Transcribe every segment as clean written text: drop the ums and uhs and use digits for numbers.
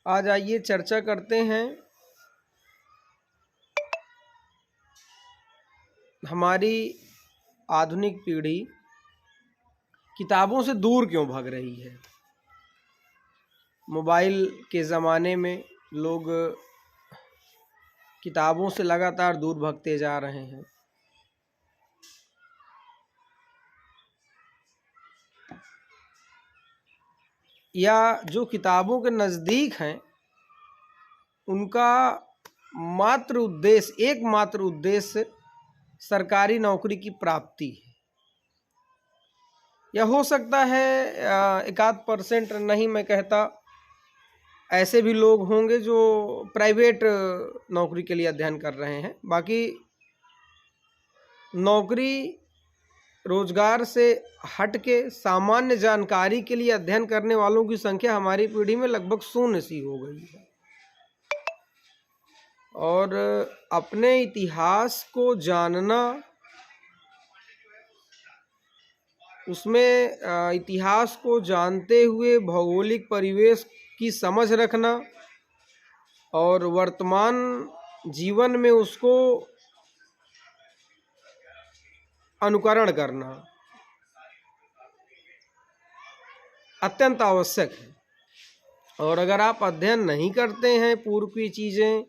आज आइए चर्चा करते हैं हमारी आधुनिक पीढ़ी किताबों से दूर क्यों भाग रही है। मोबाइल के ज़माने में लोग किताबों से लगातार दूर भागते जा रहे हैं। या जो किताबों के नज़दीक हैं उनका एकमात्र उद्देश्य सरकारी नौकरी की प्राप्ति है। या हो सकता है 1-8% नहीं मैं कहता, ऐसे भी लोग होंगे जो प्राइवेट नौकरी के लिए अध्ययन कर रहे हैं। बाकी नौकरी रोजगार से हट के सामान्य जानकारी के लिए अध्ययन करने वालों की संख्या हमारी पीढ़ी में लगभग 0 सी हो गई है। और अपने इतिहास को जानना, उसमें इतिहास को जानते हुए भौगोलिक परिवेश की समझ रखना और वर्तमान जीवन में उसको अनुकरण करना अत्यंत आवश्यक है। और अगर आप अध्ययन नहीं करते हैं पूर्व की चीज़ें,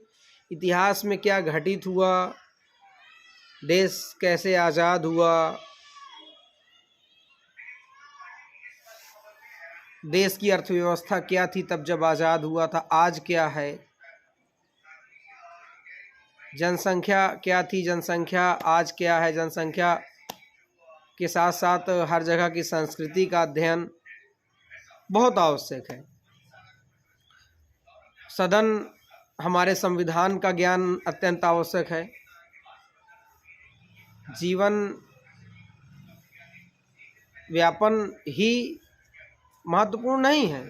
इतिहास में क्या घटित हुआ, देश कैसे आज़ाद हुआ, देश की अर्थव्यवस्था क्या थी तब जब आज़ाद हुआ था, आज क्या है, जनसंख्या क्या थी, जनसंख्या आज क्या है, जनसंख्या के साथ साथ हर जगह की संस्कृति का अध्ययन बहुत आवश्यक है। हमारे संविधान का ज्ञान अत्यंत आवश्यक है। जीवन व्यापन ही महत्वपूर्ण नहीं है,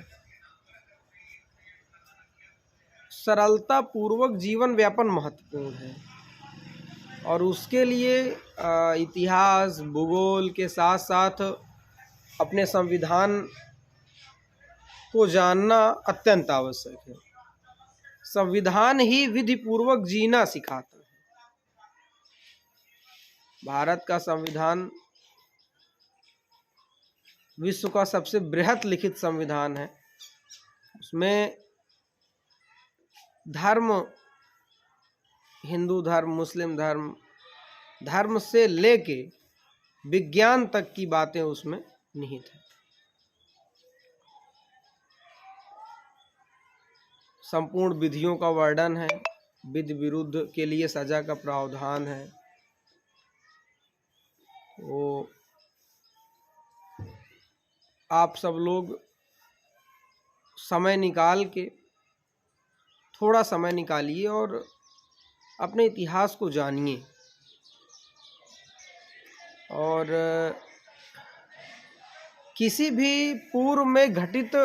सरलता पूर्वक जीवन व्यापन महत्वपूर्ण है। और उसके लिए इतिहास भूगोल के साथ साथ अपने संविधान को जानना अत्यंत आवश्यक है। संविधान ही विधि पूर्वक जीना सिखाता है। भारत का संविधान विश्व का सबसे बृहत लिखित संविधान है। उसमें धर्म, हिंदू धर्म, मुस्लिम धर्म से लेके विज्ञान तक की बातें उसमें निहित हैं। संपूर्ण विधियों का वर्णन है, विधि विरुद्ध के लिए सजा का प्रावधान है। वो आप सब लोग थोड़ा समय निकालिए और अपने इतिहास को जानिए। और किसी भी पूर्व में घटित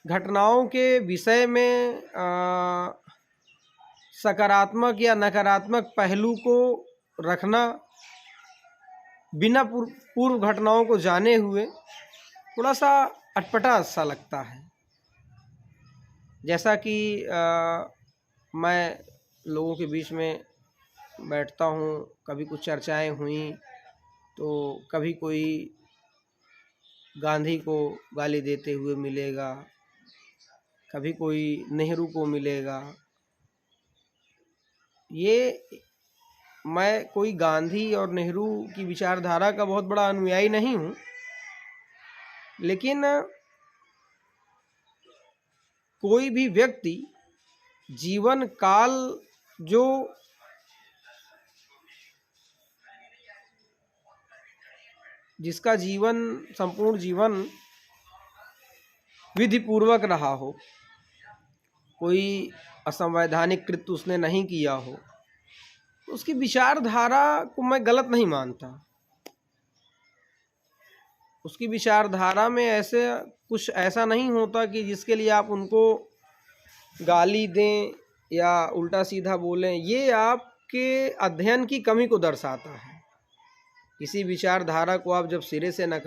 घटनाओं के विषय में सकारात्मक या नकारात्मक पहलू को रखना बिना पूर्व घटनाओं को जाने हुए थोड़ा सा अटपटा सा लगता है। जैसा कि मैं लोगों के बीच में बैठता हूँ, कभी कुछ चर्चाएं हुई तो कभी कोई गांधी को गाली देते हुए मिलेगा, कभी कोई नेहरू को मिलेगा। मैं कोई गांधी और नेहरू की विचारधारा का बहुत बड़ा अनुयायी नहीं हूँ, लेकिन कोई भी व्यक्ति जीवन काल जो जिसका संपूर्ण जीवन विधि पूर्वक रहा हो, कोई असंवैधानिक कृत्य उसने नहीं किया हो, उसकी विचारधारा को मैं गलत नहीं मानता। उसकी विचारधारा में कुछ ऐसा नहीं होता कि जिसके लिए आप उनको गाली दें या उल्टा सीधा बोलें। ये आपके अध्ययन की कमी को दर्शाता है। किसी विचारधारा को आप जब सिरे से नकार